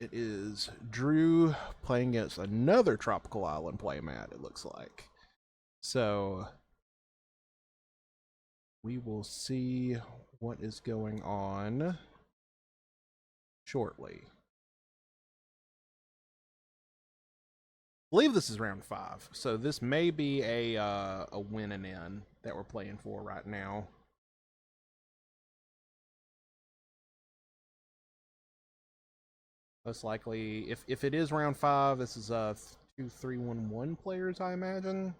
It is Drew playing against another Tropical Island playmat, it looks like. So we will see what is going on shortly. I believe this is round 5, so this may be a win and in that we're playing for right now. Most likely, if it is round 5, this is 2-3-1-1 players, I imagine.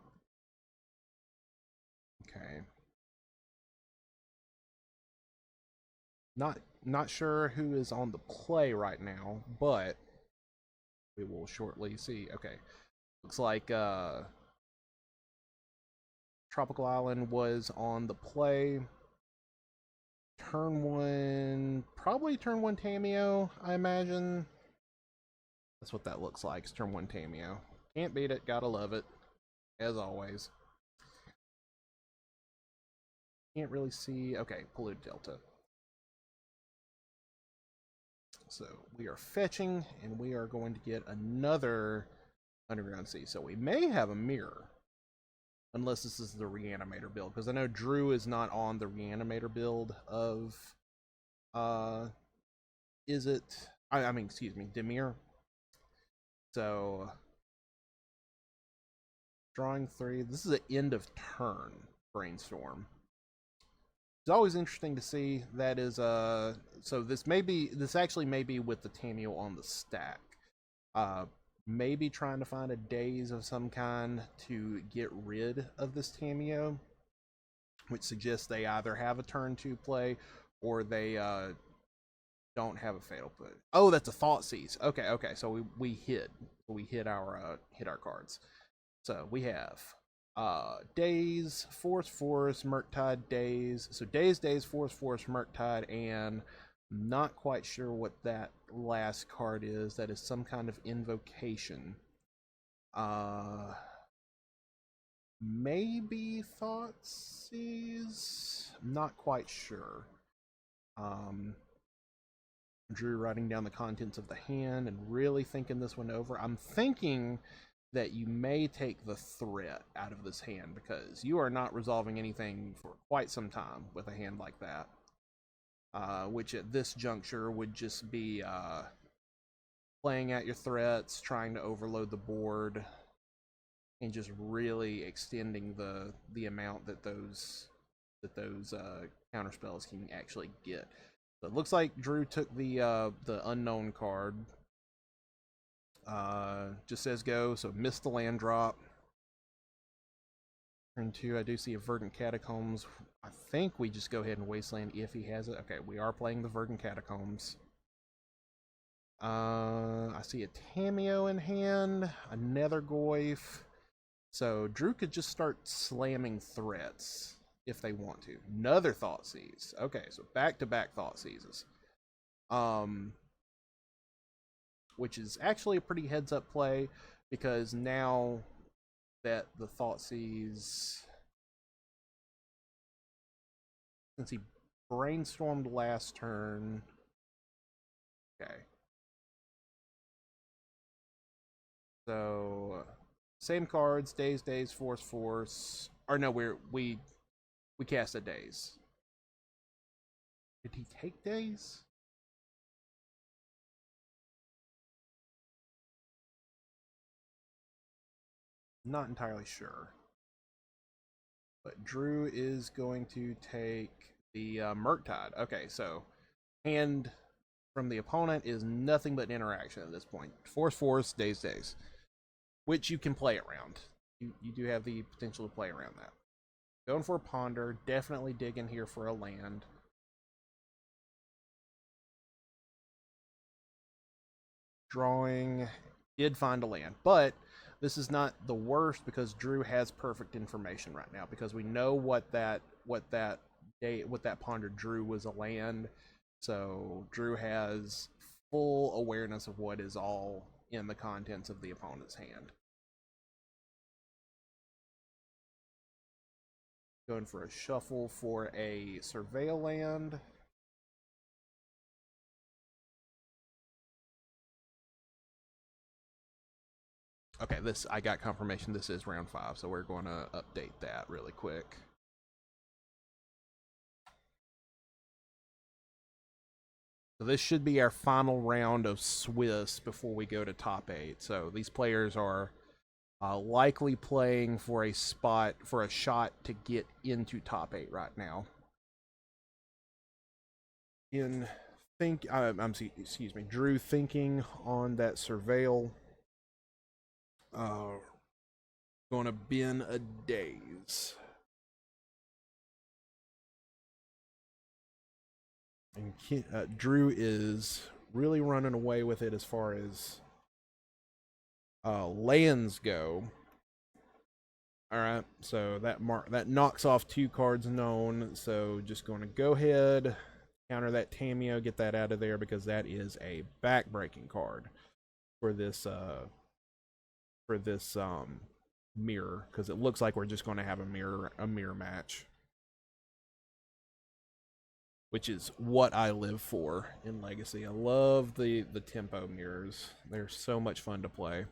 Okay. Not sure who is on the play right now, but we will shortly see. Okay. Looks like Tropical Island was on the play. Turn 1, probably turn 1 Tameo, I imagine. That's what that looks like. It's turn 1 Tameo. Can't beat it, gotta love it, as always. Can't really see. Okay, Polluted Delta. So we are fetching, and we are going to get another Underground Sea. So we may have a mirror, unless this is the Reanimator build, because I know Drew is not on the Reanimator build of, is it? I mean, excuse me, Dimir. So drawing 3. This is an end of turn brainstorm. It's always interesting to see. That is so this actually may be with the Tameo on the stack. Maybe trying to find a daze of some kind to get rid of this Tameo, which suggests they either have a turn 2 play or they don't have a fatal put. Oh, that's a Thought Seize. Okay. So we hit our cards. So we have Daze, Force, Murktide, Daze. So Daze, Force, Murktide, and not quite sure what that last card is. That is some kind of invocation. Maybe Thoughtseize? I'm not quite sure. Drew writing down the contents of the hand and really thinking this one over. I'm thinking that you may take the threat out of this hand because you are not resolving anything for quite some time with a hand like that. Which at this juncture would just be playing out your threats, trying to overload the board, and just really extending the amount that those counter spells can actually get. So it looks like Drew took the unknown card. Just says go, so missed the land drop. Turn 2, I do see a Verdant Catacombs. I think we just go ahead and Wasteland if he has it. Okay, we are playing the Verdant Catacombs. I see a Tameo in hand, a Nethergoyf. So Drew could just start slamming threats if they want to. Another Thoughtseize. Okay, so back-to-back Thoughtseizes. Which is actually a pretty heads-up play because now that the Thoughtseize, since he brainstormed last turn, okay. So same cards, Daze, Force. Or no, we cast a Daze. Did he take Daze? Not entirely sure. But Drew is going to take the Murktide. Okay, so hand from the opponent is nothing but an interaction at this point. Force, Daze. Which you can play around. You do have the potential to play around that. Going for a Ponder, definitely digging here for a land. Drawing, did find a land, but this is not the worst because Drew has perfect information right now because we know what that Ponder drew was a land. So Drew has full awareness of what is all in the contents of the opponent's hand. Going for a shuffle for a Surveil land. Okay, I got confirmation this is round 5, so we're going to update that really quick. So this should be our final round of Swiss before we go to top 8. So these players are likely playing for a shot to get into top 8 right now. Excuse me, Drew thinking on that surveil. Gonna bin a daze. And Drew is really running away with it as far as lands go. All right, so that knocks off 2 cards known. So just going to go ahead, counter that Tamiyo, get that out of there because that is a back-breaking card for this mirror, because it looks like we're just going to have a mirror match, which is what I live for in Legacy. I love the tempo mirrors. They're so much fun to play.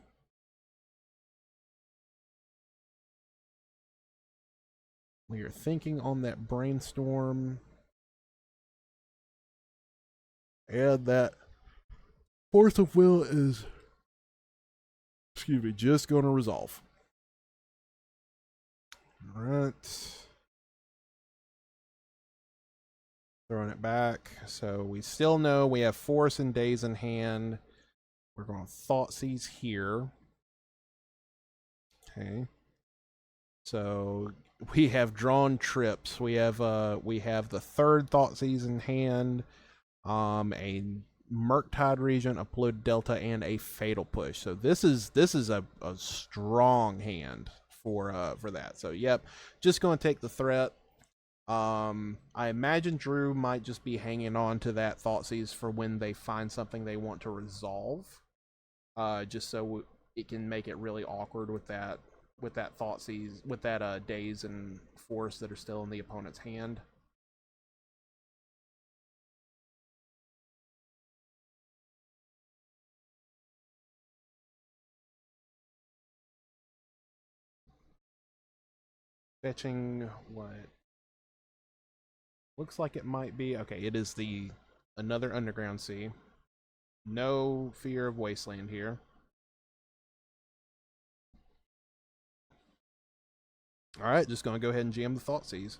We are thinking on that brainstorm. And that force of will is, just going to resolve. All right. Throwing it back. So we still know we have force and days in hand. We're going to Thoughtseize here. Okay. So we have drawn trips. We have the 3rd Thoughtseize in hand, a Murktide Regent, a Polluted Delta, and a Fatal Push. So this is a strong hand for that. So yep, just going to take the threat. I imagine Drew might just be hanging on to that Thoughtseize for when they find something they want to resolve, just so it can make it really awkward with that Thoughtseize, with that daze and force that are still in the opponent's hand. Fetching what looks like it might be okay. It is another Underground Sea. No fear of Wasteland here. All right, just gonna go ahead and jam the Thoughtseize.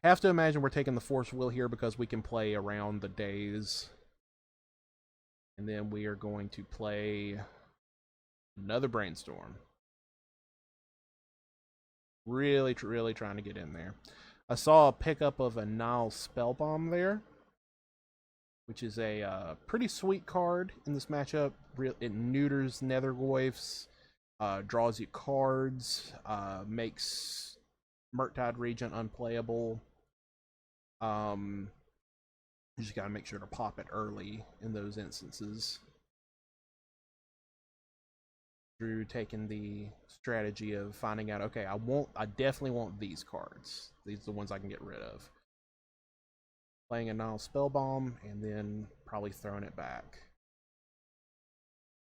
Have to imagine we're taking the Force Will here because we can play around the days. And then we are going to play another Brainstorm. Really trying to get in there. I saw a pickup of a Nile Spellbomb there, which is a pretty sweet card in this matchup. It neuters Nethergoyfs, draws you cards, makes Murktide Regent unplayable. You just gotta make sure to pop it early in those instances. Drew taking the strategy of finding out, okay, I definitely want these cards. These are the ones I can get rid of. Playing a Nile Spellbomb and then probably throwing it back.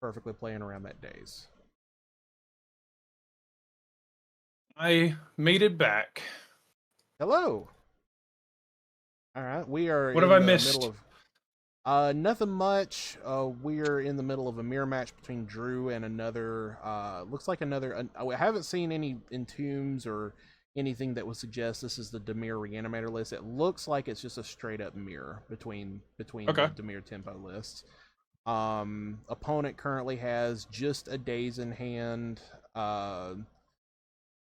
Perfectly playing around that daze. I made it back. Hello. All right, we are what in have I the missed? middle of nothing much. We're in the middle of a mirror match between Drew and another. Looks like another. I haven't seen any entombs or anything that would suggest this is the Dimir Reanimator list. It looks like it's just a straight up mirror between Okay. the Dimir tempo lists. Opponent currently has just a daze in hand.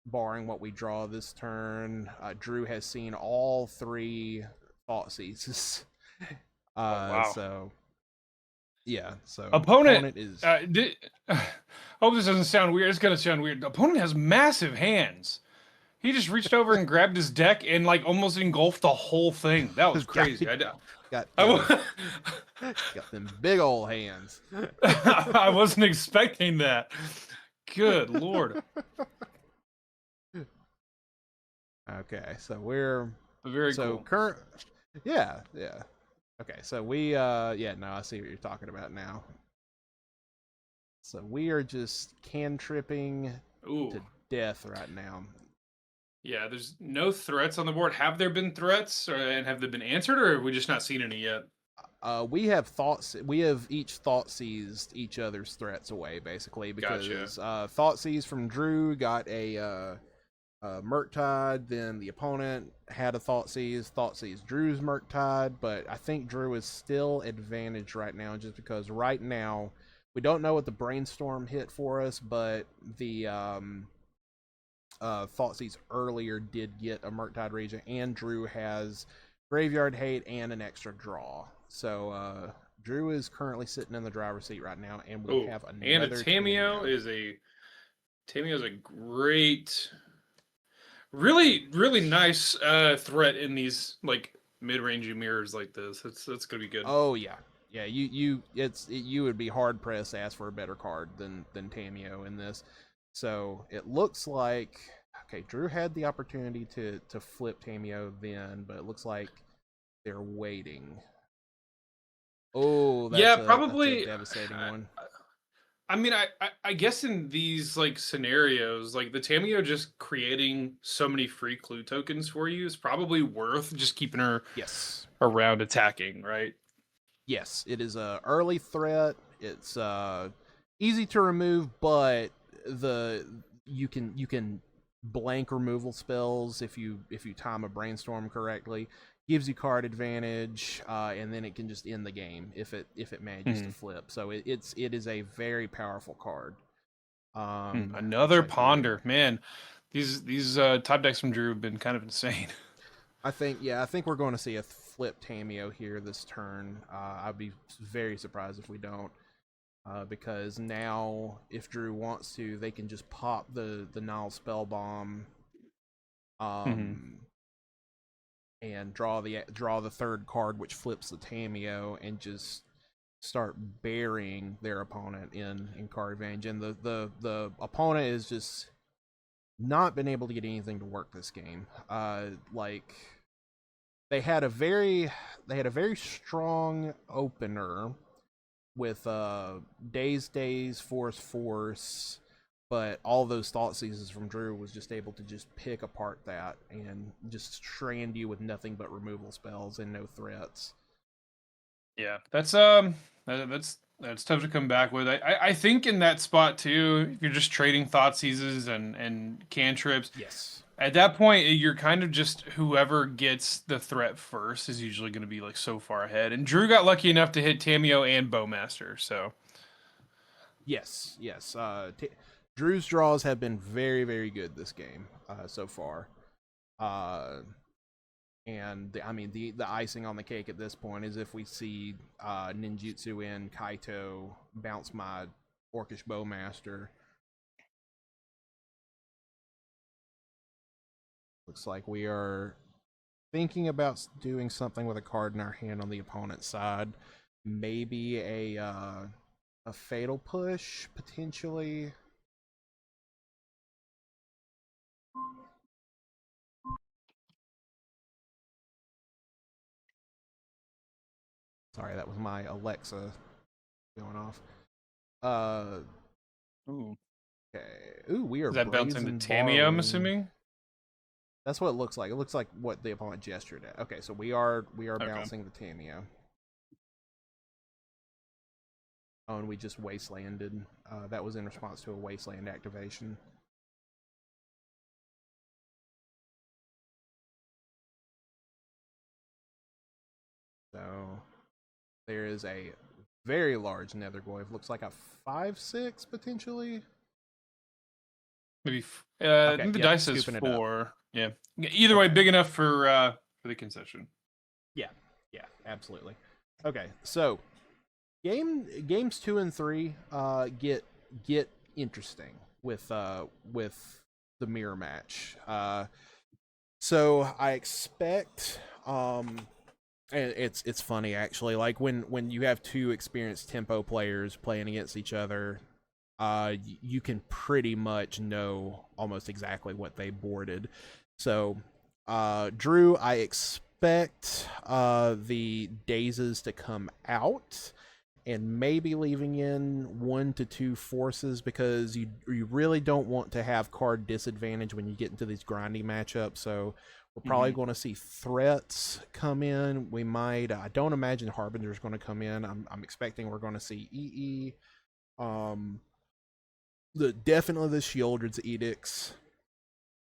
Barring what we draw this turn, Drew has seen all 3 Thoughtseizes. Wow. So yeah, so Opponent is I hope this doesn't sound weird. It's gonna sound weird. Opponent has massive hands. He just reached over and grabbed his deck and like almost engulfed the whole thing. That was crazy. got them big old hands. I wasn't expecting that. Good lord. Okay, so we're Very cool. Yeah. Okay, so we no, I see what you're talking about now. So we are just cantripping to Ooh. death right now. Yeah, there's no threats on the board. Have there been threats, and have they been answered, or have we just not seen any yet? We have thoughts. We have each thought seized each other's threats away, basically, Gotcha. because thought seize from Drew got a Murktide. Then the opponent had a thought seize. Thought seize Drew's Murktide, but I think Drew is still advantaged right now, just because right now we don't know what the brainstorm hit for us, but the Thoughtseize earlier did get a Murktide region, and Drew has Graveyard Hate and an extra draw. So Drew is currently sitting in the driver's seat right now, and we Oh, have and a another Tameo Tameo. is a Tameo's a great, really nice threat in these like mid-range mirrors like this. That's gonna be good. Oh yeah, yeah. You would be hard pressed to ask for a better card than Tameo in this. So it looks like okay. Drew had the opportunity to flip Tameo then, but it looks like they're waiting. Oh, Yeah, that's a probably. devastating one. I mean, I guess in these like scenarios, like the Tameo just creating so many free clue tokens for you is probably worth just keeping her Yes. around attacking, right? Yes, it is a early threat. It's easy to remove, but the you can blank removal spells if you time a brainstorm correctly. Gives you card advantage, and then it can just end the game if it manages to Mhm. flip. So it is a very powerful card. Looks Another like we're ponder, man. These top decks from Drew have been kind of insane. I think we're going to see a flip Tameo here this turn. I'd be very surprised if we don't. Because now, if Drew wants to, they can just pop the Nile spell bomb, Hmm. um, and draw the third card, which flips the Tameo, and just start burying their opponent in card advantage. And the opponent is just not been able to get anything to work this game. Like they had a very strong opener with Days, Force, but all those thought seizes from Drew was just able to just pick apart that and just strand you with nothing but removal spells and no threats. Yeah, that's tough to come back with. I think in that spot too, if you're just trading thought seizes and cantrips, Yes. at that point you're kind of just whoever gets the threat first is usually going to be like so far ahead. And Drew got lucky enough to hit Tameo and Bowmaster, so Yes. Drew's draws have been very, very good this game so far. Uh, and I mean the icing on the cake at this point is if we see ninjutsu in Kaito bounce my orcish bowmaster. Looks like we are thinking about doing something with a card in our hand on the opponent's side. Maybe a fatal push potentially. Sorry, that was my Alexa going off. Uh, ooh. okay. Ooh, we are Is that bouncing to brazen Tameo, I'm borrowing. assuming? That's what it looks like. It looks like what the opponent gestured at. Okay, so we are Okay. bouncing the Tameo. Oh, and we just wastelanded. That was in response to a wasteland activation. So there is a very large nether goyf. Looks like a 5/6 potentially. Maybe I Okay, think the yep, dice says scooping it up. 4. Yeah. Either way, Okay. big enough for the concession. Yeah, yeah, absolutely. Okay, so games 2 and 3 get interesting with the mirror match. So I expect and it's funny actually, like when you have two experienced tempo players playing against each other, you can pretty much know almost exactly what they boarded. So Drew, I expect the dazes to come out, and maybe leaving in 1 to 2 forces, because you really don't want to have card disadvantage when you get into these grindy matchups. So we're probably Hmm. going to see threats come in. We might. I don't imagine Harbinger's going to come in. I'm expecting we're going to see EE. Definitely the Shieldred's Edicts,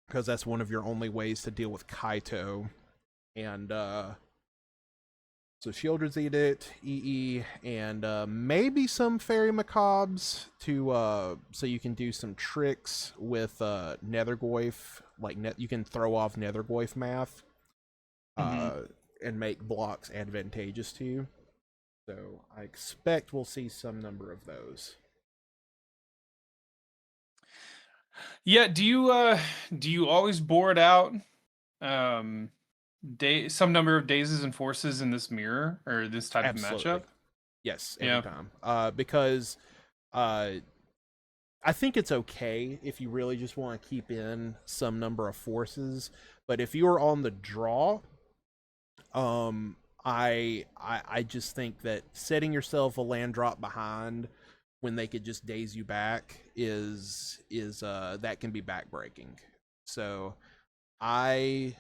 because that's one of your only ways to deal with Kaito. And so Shieldred's Edict, EE, and maybe some Fairy Macabres to so you can do some tricks with Nethergoyf. Like you can throw off Nethergoyf math Hmm. uh, and make blocks advantageous to you. So I expect we'll see some number of those. Yeah. Do you always board out um some number of dazes and forces in this mirror or this type of Absolutely. matchup? Yes, every Yeah. time. Because uh, I think it's okay if you really just want to keep in some number of forces. But if you are on the draw, um, I just think that setting yourself a land drop behind when they could just daze you back is that can be backbreaking. So I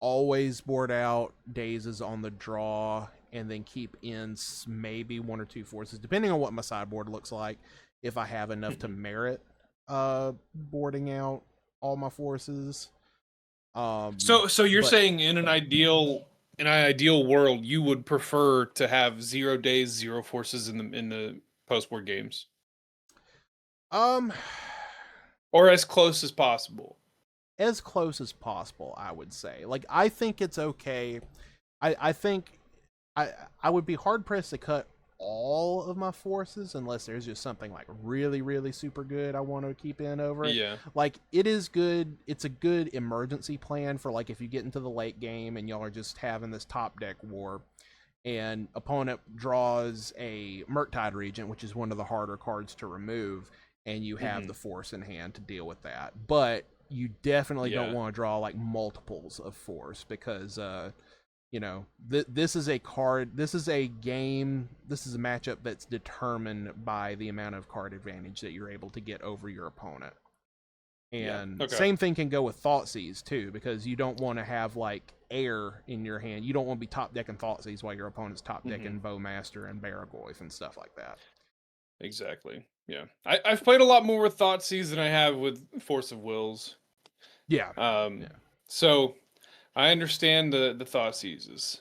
always board out dazes on the draw and then keep in maybe 1 or 2 forces, depending on what my sideboard looks like. If I have enough to Mhm. merit boarding out all my forces. So you're But saying in an ideal world, you would prefer to have 0 days, zero forces in the post board games, um or as close as possible. as close as possible, I would say. Like I think it's okay. I think I I would be hard pressed to cut all of my forces unless there's just something like really really super good I want to keep in over it. Yeah. Like it is good. It's a good emergency plan for like if you get into the late game and y'all are just having this top deck war and opponent draws a Murktide Regent, which is one of the harder cards to remove, and you have Hmm. the force in hand to deal with that. But you definitely don't Yeah. want to draw like multiples of force because this is a card, this is a game, this is a matchup that's determined by the amount of card advantage that you're able to get over your opponent. Yeah. And Okay. same thing can go with Thoughtseize too, because you don't want to have like air in your hand. You don't want to be top decking Thoughtseize while your opponent's top Hmm. decking Bowmaster and Baragoyf and stuff like that. Exactly. Yeah. I've played a lot more with Thoughtseize than I have with Force of Wills. Yeah, Um, yeah. so I understand the Thoughtseizes.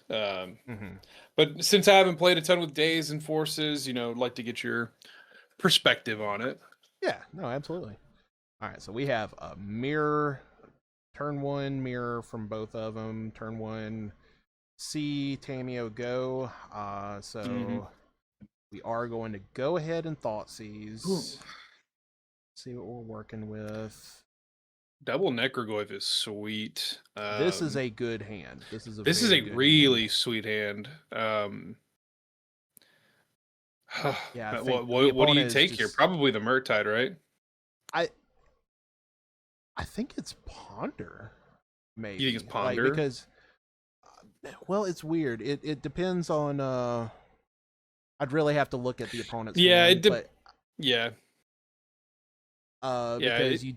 Hmm. But since I haven't played a ton with Days and Forces, I'd like to get your perspective on it. Yeah, no, absolutely. All right, so we have a mirror, turn one mirror from both of them. Turn one, see Tamio go. Hmm. So we are going to go ahead and Ooh. Thoughtseize. See what we're working with. Double Necrogoyf is sweet. This is a good hand. This is a This is very a good hand. really sweet hand. Yeah, I think the what do you opponent is take here? just. Probably the Murktide, right? I I think it's Ponder, You think it's maybe like Ponder? because well, it's weird. It depends on. I'd really have to look at the opponent's Yeah, hand, but yeah, yeah. because you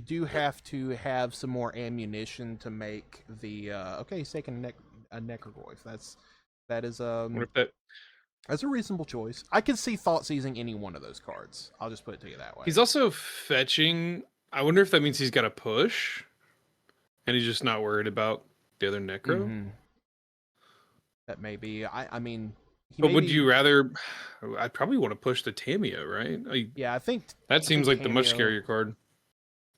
do have to have some more ammunition to make the okay. He's taking a Necrogoyf. That is What if that? that's a reasonable choice. I could see thought seizing any one of those cards. I'll just put it to you that way. He's also fetching. I wonder if that means he's got a push, and he's just not worried about the other Necro. Mm-hmm. That may be. I mean, he But may would be. you rather? I'd probably want to push the Tamio, right? Yeah, I think. That I seems think like the much Tamio. scarier card.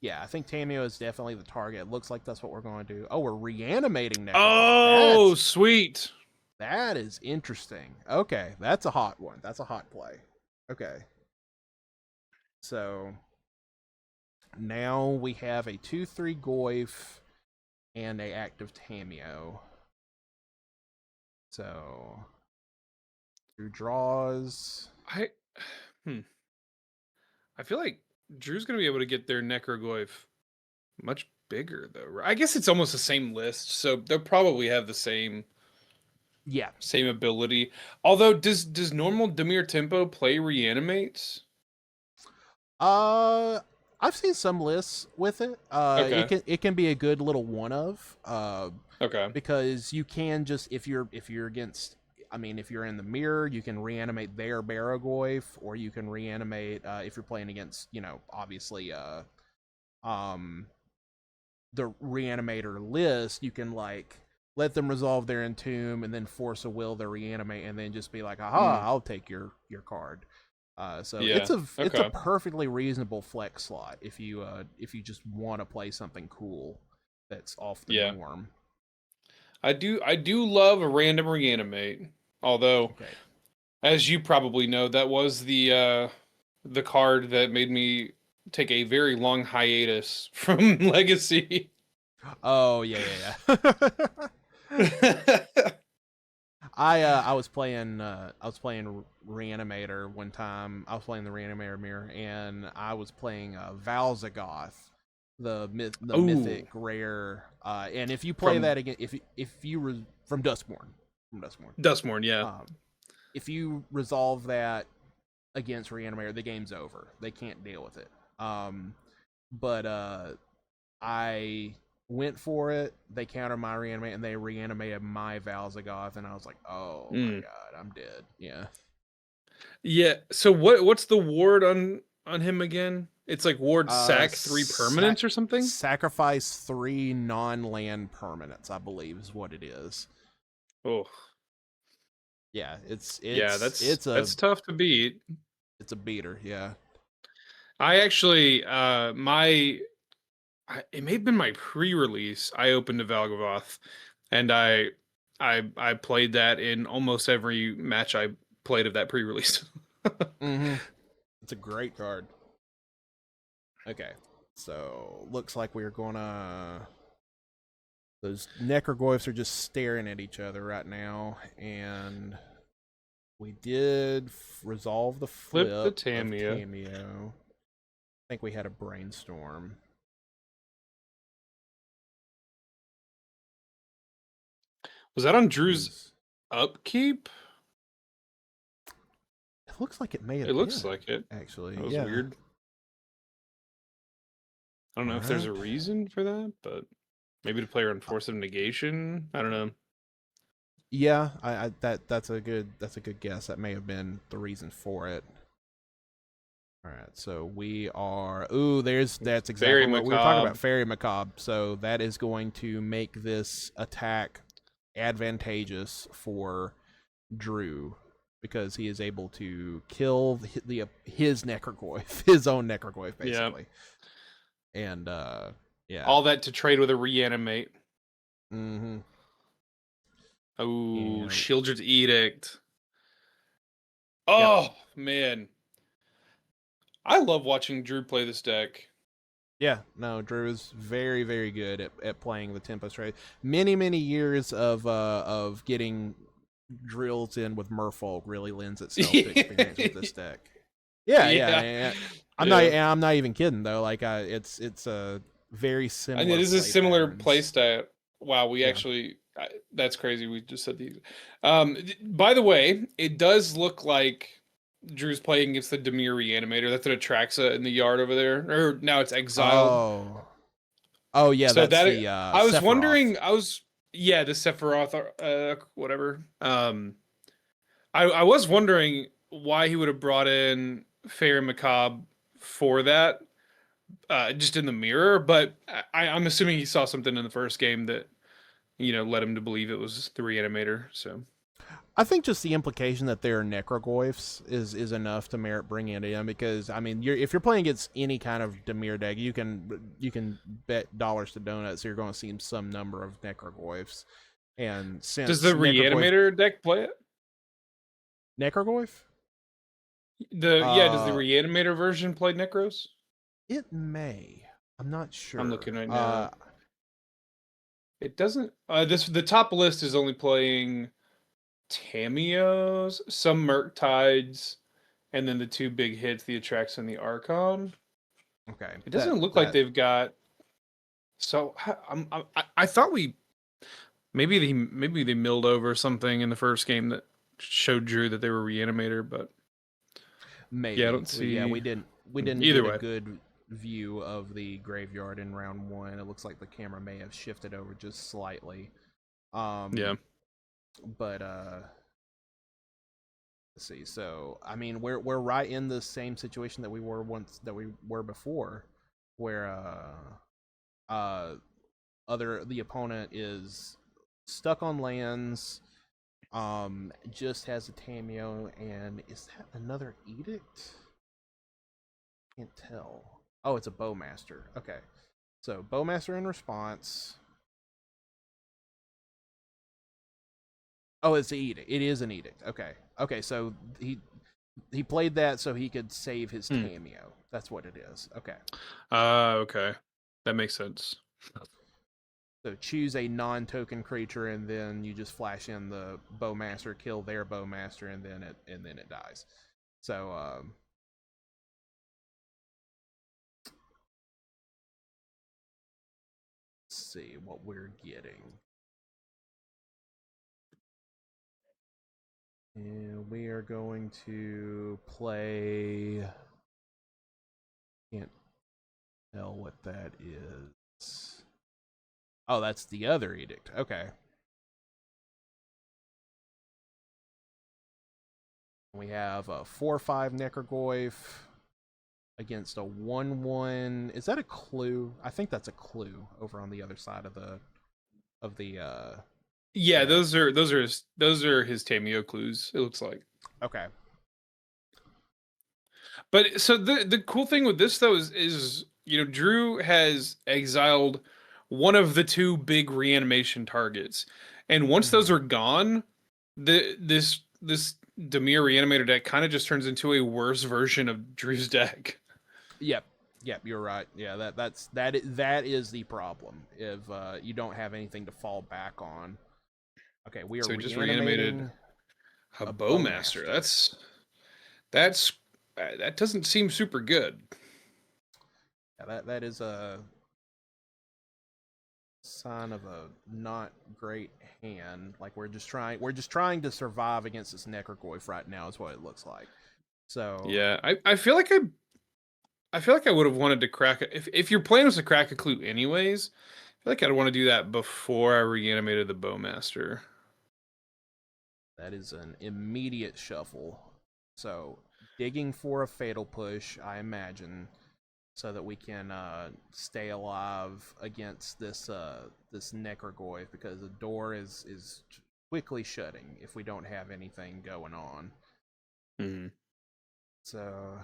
Yeah, I think Tamio is definitely the target. It looks like that's what we're going to do. Oh, we're reanimating Necrogoyf. Oh, sweet. That is interesting. Okay, that's a hot one. That's a hot play. Okay, so now we have a 2/3 Goyf and a active Tamio. So through draws. I hmm. I feel like Drew's gonna be able to get their Necrogoyf much bigger though. Right? I guess it's almost the same list, so they'll probably have the same Yeah. Same ability. Although, does normal Dimir Tempo play reanimates? Uh, I've seen some lists with it. Okay. It can be a good little one of. Okay. Because you can just if you're against. I mean, if you're in the mirror, you can reanimate their Baragoyf, or you can reanimate if you're playing against, obviously, um, the reanimator list. You can like let them resolve their entomb and then force a will to reanimate, and then just be like, "Aha, Mm, I'll take your card." So yeah. it's a Okay. perfectly reasonable flex slot if you just want to play something cool that's off the Yeah. norm. I do love a random reanimate. Although, Okay. as you probably know, that was the card that made me take a very long hiatus from Legacy. Oh yeah, yeah. I was playing Reanimator one time. I was playing the Reanimator mirror, and I was playing Valzagoth, the Oh, mythic rare. And if you play from that again, if you from Dustborn, Dustmorn, yeah. um, if you resolve that against Reanimator, the game's over. They can't deal with it. But I went for it. They countered my reanimate, and they reanimated my Valzagoth, and I was like, "Oh my Mm. god, I'm dead." Yeah. Yeah. So what's the ward on him again? It's like ward sack 3 permanents or something? Sacrifice 3 non-land permanents, I believe, is what it is. Oh, Yeah, yeah, that's tough to beat. it's a beater. Yeah. I actually it may have been my pre-release. I opened a Valgavoth, and I played that in almost every match I played of that pre-release. Mm-hmm. It's a great card. Okay, so looks like we're gonna. Those necrogoyfs are just staring at each other right now, and we did resolve the Flip the flip of Tamia. Tamio. I think we had a brainstorm. Was that on It Drew's was. upkeep? It looks like it may It have looks been, like it. actually. That was Yeah. weird. I don't All know if there's right. a reason for that, but maybe to play around Force of Negation. I don't know. Yeah, that's a good guess. That may have been the reason for it. All right, so we are. Ooh, that's Very exactly what we were talking about. macabre. Fairy Macabre. So that is going to make this attack advantageous for Drew because he is able to kill his Necrogoyf, his own Necrogoyf, Yeah. basically. And yeah. All that to trade with a reanimate. Mm-hmm. Oh, And Shieldred's Edict. yep. Oh, man. I love watching Drew play this deck. Yeah, no, Drew is very, very good at playing the tempo trade. Many years of getting drills in with Merfolk really lends itself to experience with this deck. Yeah, yeah, Yeah. yeah. Yeah. I'm not even kidding though. Like, it's a very I mean, similar this is a play similar play patterns. stat. Wow, we Yeah. actually, that's crazy. We just said these. By the way, it does look like Drew's playing against the Dimir Reanimator. That's an Atraxa in the yard over there. Or now it's exiled. Oh. Oh yeah, So that's that the I was Sephiroth. wondering, yeah, the Sephiroth, whatever. I was wondering why he would have brought in Fair and Macabre for that, just in the mirror. But I'm assuming he saw something in the first game that led him to believe it was the Reanimator. So I think just the implication that they're necrogoyfs is enough to merit bringing it in because I mean if you're playing against any kind of Dimir deck you can bet dollars to donuts you're going to see some number of necrogoyfs and does the since Reanimator deck play it? necrogoyf Does the uh Reanimator version play Necros? it may I'm not I'm sure looking right now. It doesn't. The top list is only playing Tamios, some Murktides, and then the two big hits, the Attrax and the Archon. okay It doesn't look like they've got. So I thought we maybe they milled over something in the first game that showed Drew that they were Reanimator, but yeah, I Maybe. don't Yeah, see we didn't either get a way. good view of the graveyard in round one. It looks like the camera may have shifted over just slightly. Yeah. Um, but let's see. So I mean, we're right in the same situation that we were before, where other the opponent is stuck on lands. Just has a Tameo, and is that another edict? Can't tell. Oh, it's a Bowmaster. Okay, so Bowmaster in response. Oh, it's an edict. It is an edict. Okay, okay. So he played that so he could save his Hmm. Tameo. That's what it is. Okay. Okay. That makes sense. So choose a non-token creature, and then you just flash in the Bowmaster, kill their Bowmaster, and then it dies. So let's see what we're getting. And we are going to play. Can't tell what that is. Oh, that's the other edict. Okay. We have a 4/5 Necrogoyf against a 1/1. Is that a clue? I think that's a clue over on the other side of the Yeah, deck. those are his Tameo clues, it looks like. Okay. But so the cool thing with this though is Drew has exiled one of the two big reanimation targets. And once those Mm-hmm. are gone, this Dimir Reanimator deck kind of just turns into a worse version of Drew's deck. Yep. Yep, you're right. Yeah, that is the problem. If you don't have anything to fall back on. Okay, we are So he just reanimated reanimating a a Bowmaster. Bowmaster. That's that doesn't seem super good. Yeah, that is a sign of a not great hand. Like we're just trying to survive against this Necrogoyf right now is what it looks like. So Yeah, I feel like I would have wanted to crack it if your plan was to crack a clue anyways. I feel like I'd want to do that before I reanimated the Bowmaster. that is an immediate shuffle. So digging for a fatal push, I imagine, so that we can stay alive against this Necrogoyf because the door is quickly shutting if we don't have anything going on. Hmm. So,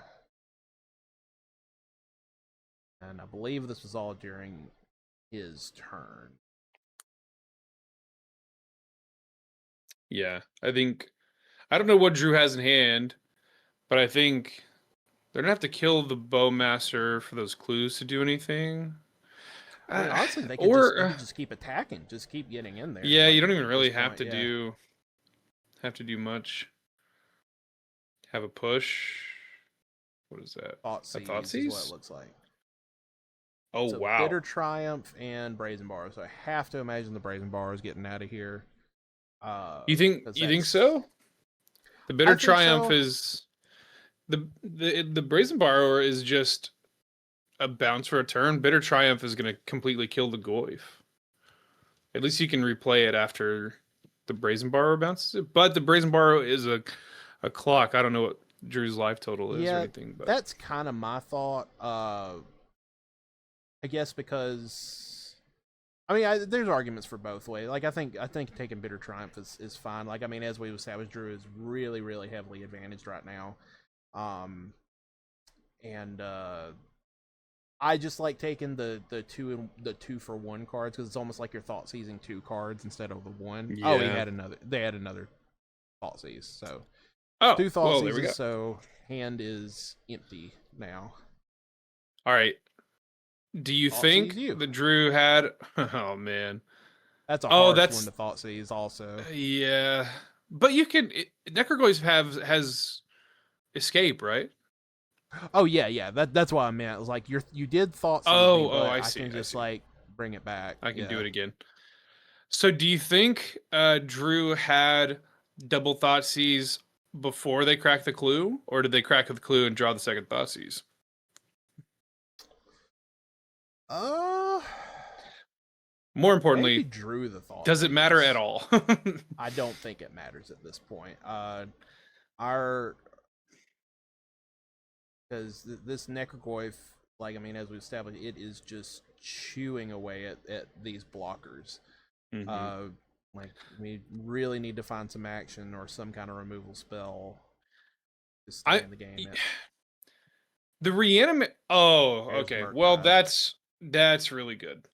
and I believe this was all during his turn. Yeah, I don't know what Drew has in hand, but I think they're gonna have to kill the Bowmaster for those clues to do anything. I mean, honestly, Or they could just keep attacking, just keep getting in there. yeah, you Like don't even at this really point, yeah. have to do much. Have a push. What is that? Thought A seize is what it Thoughtseize? looks like. Oh So wow. bitter triumph and brazen bar. So I have to imagine the brazen bar is getting out of here. Because You think that's so? The I bitter think triumph so. is the brazen borrower is just a bounce for a turn. Bitter triumph is going to completely kill the Goyf. At least you can replay it after the brazen borrower bounces it. But the brazen borrower is a clock. I don't know what Drew's life total is or Yeah, anything, but that's kind of my thought. I guess because I mean, there's arguments for both ways. Like I think taking bitter triumph is fine. Like I mean, as we established, Drew is really heavily advantaged right now. Um, and I just like taking the two for one cards because it's almost like your thought seizing two cards instead of the one. Oh, yeah. they had another thought seize. So Oh, two thought well, there we seizes. go. So hand is empty now. All right. Do you Thought seize think you. the Drew had? Oh man. That's a Oh, harsh one that's to thought seize. Also, yeah. But you can Necrogoys have has escape, right? oh yeah. That's what I meant. It was like you did thought seize me, Oh, but I I see. can I just see. like bring it back. I can do Yeah. it again. So do you think Drew had double Thoughtseize before they cracked the clue, or did they crack the clue and draw the second Thoughtseize? Uh, More maybe importantly, drew the thought does it matter at seas. all? I don't think it matters at this point. Our because this Necrogoyf, like I mean, as we established, it is just chewing away at these blockers. Hmm. Uh, like we really need to find some action or some kind of removal spell to stay I in the game. the reanimate. Oh, There's okay. Well, Murktide. that's really good.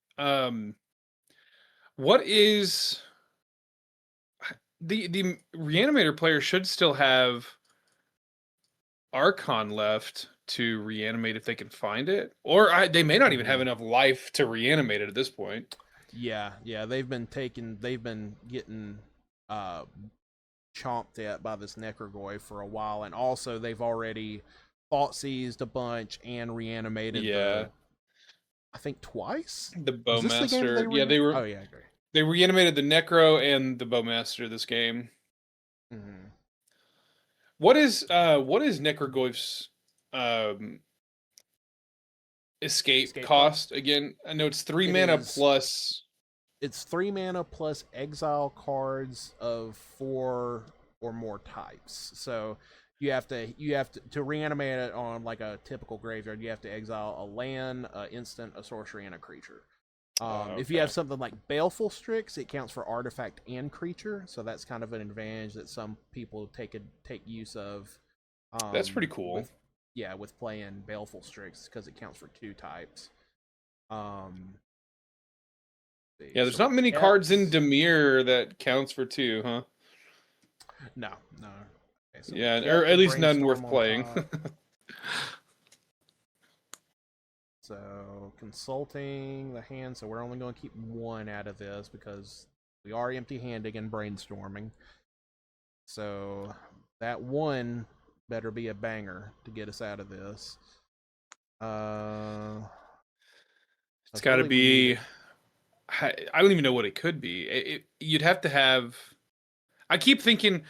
What is the reanimator player should still have Archon left to reanimate if they can find it, or they may not even Mm-hmm. have enough life to reanimate it at this point. Yeah. They've been getting uh chomped at by this Necrogoy for a while, and also they've already thought seized a bunch and reanimated Yeah, the. I think twice. the Was this the game that they Bowmaster. Yeah, re? Oh yeah, great. they reanimated the Necro and the Bowmaster this game. Mm-hmm. What is Necrogoyf's um escape Escape cost. cost again? I know it's 3 It mana is. plus. It's 3 mana plus exile cards of 4 or more types. So you have to reanimate it on like a typical graveyard. You have to exile a land, a instant, a sorcery, and a creature. If you Okay, have something like Baleful Strix, it counts for artifact and creature, so that's kind of an advantage that some people take use of. that's pretty cool. With with playing Baleful Strix because it counts for 2 types. Um, Yeah, so there's we not many cards in kept Dimir that counts for 2, huh? no. Okay, so we Yeah, or kept the at least none brainstorm worth on playing. top. So consulting the hand, so we're only going to keep one out of this because we are empty-handed and brainstorming. So that one better be a banger to get us out of this. Uh, It's because got to really we need be. it. I don't even know what it could be. You'd have to have. I keep thinking.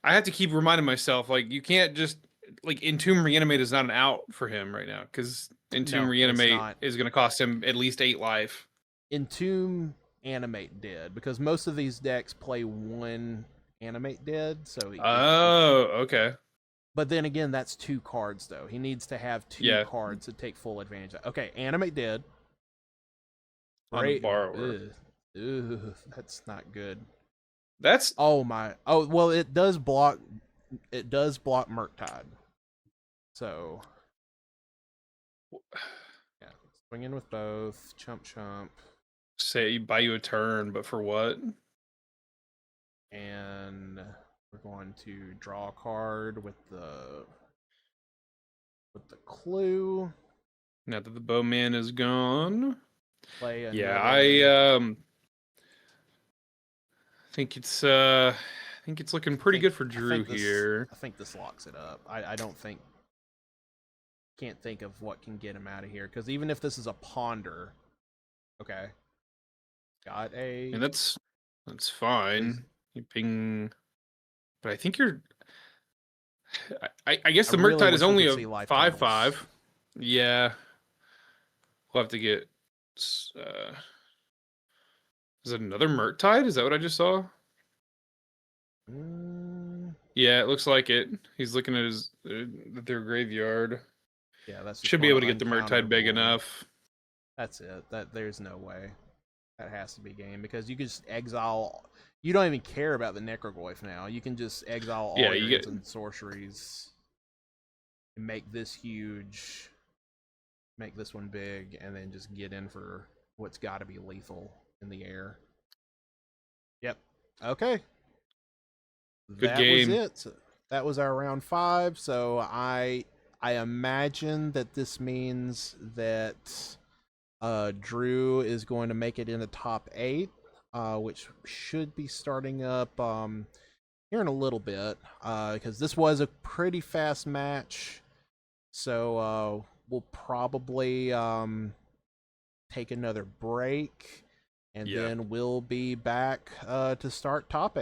I have to keep reminding myself, like, you can't just, like, Entomb Reanimate is not an out for him right now, because Entomb No, it's Reanimate not. is going to cost him at least 8 life. Entomb Animate Dead because most of these decks play one Animate Dead, so if Oh, okay. but then again, that's 2 cards though. He needs to have two Yeah, cards to take full advantage of. Okay, Animate Dead. on the Great. borrower. That's not good. That's Oh my. Oh well, it does block. It does block Murktide. So yeah, swinging with both. Chump chump, say buy you a turn, but for what? and we're going to draw a card with the clue. Now that the bowman is gone. Play Yeah, another. I think it's looking I pretty think good for I Drew think this here. I think this locks it up. I don't think can't think of what can get him out of here because even if this is a ponder, okay, got a And that's is fine. You ping, but I think you're. I guess I the really Murktide is wish we only could a see life five totals. five. Yeah, we'll have to get. Uh, is it another Murktide? Is that what I just saw? Mm, Yeah, it looks like it. He's looking at their graveyard. yeah, that's just Should be going able to to get the Murktide big uncounterable. enough. That's it. That there's no way. That has to be game because you can just exile. You don't even care about the Necrogoyf now. You can just exile Yeah, all your you get. instant sorceries and make this huge, make this one big, and then just get in for what's got to be lethal in the air. Yep. Okay. Good That was game. it. That was our round 5. So I imagine that this means that Drew is going to make it in the top 8, which should be starting up here in a little bit because this was a pretty fast match. So we'll probably take another break and Yeah. then we'll be back to start top 8.